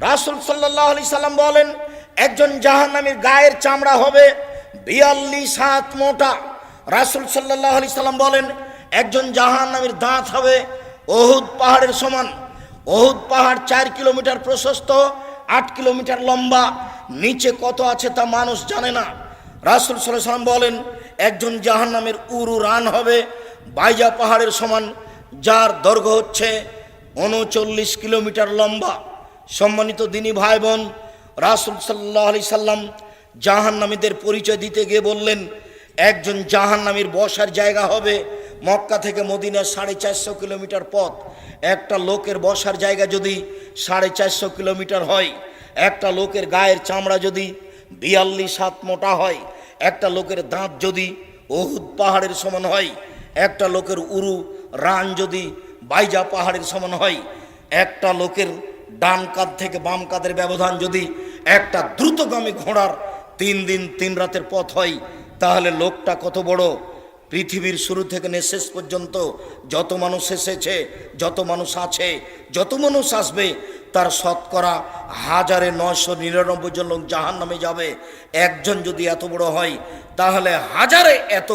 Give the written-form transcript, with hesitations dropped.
রাসূল সাল্লাল্লাহু আলাইহি সাল্লাম বলেন, একজন জাহান্নামীর গায়ের চামড়া হবে 42 হাত মোটা। রাসূল সাল্লাল্লাহু আলাইহি সাল্লাম বলেন, একজন জাহান্নামীর দাঁত হবে উহুদ পাহাড়ের সমান। উহুদ পাহাড় 4 কিলোমিটার প্রশস্ত, 8 কিলোমিটার লম্বা। নিচে কত আছে তা মানুষ জানে না। রাসূল সাল্লাল্লাহু আলাইহি সাল্লাম বলেন, একজন জাহান্নামের উরু রান হবে বাইজা পাহাড়ের সমান, যার দৈর্ঘ্য হচ্ছে 39 কিলোমিটার লম্বা। সম্মানিত দিনী ভাই বোন, রাসূল সাল্লাল্লাহু আলাইহি সাল্লাম জাহান্নামীদের পরিচয় দিতে গিয়ে বললেন, একজন জাহান্নামীর বসার জায়গা হবে মক্কা থেকে মদিনা 450 কিলোমিটার পথ। একটা লোকের বসার জায়গা যদি 450 কিলোমিটার হয়, একটা লোকের গায়ের চামড়া যদি 42 হাত মোটা হয়, একটা লোকের দাঁত যদি উহুদ পাহাড়ের সমান হয়, একটা লোকের উরু রান যদি বাইজা পাহাড়ের সমান হয়, একটা লোকের ডান কাঁধ থেকে বাম কাঁধের ব্যবধান যদি একটা দ্রুতগামী ঘোড়ার 3 দিন 3 রাতের পথ হয়, তাহলে লোকটা কত বড়। পৃথিবীর শুরু থেকে শেষ পর্যন্ত যত মানুষ এসেছে, যত মানুষ আছে, যত মানুষ আসবে, তার শতকরা 1999 জন লোক জাহান্নামে যাবে। একজন যদি এত বড় হয়, তাহলে হাজারে এত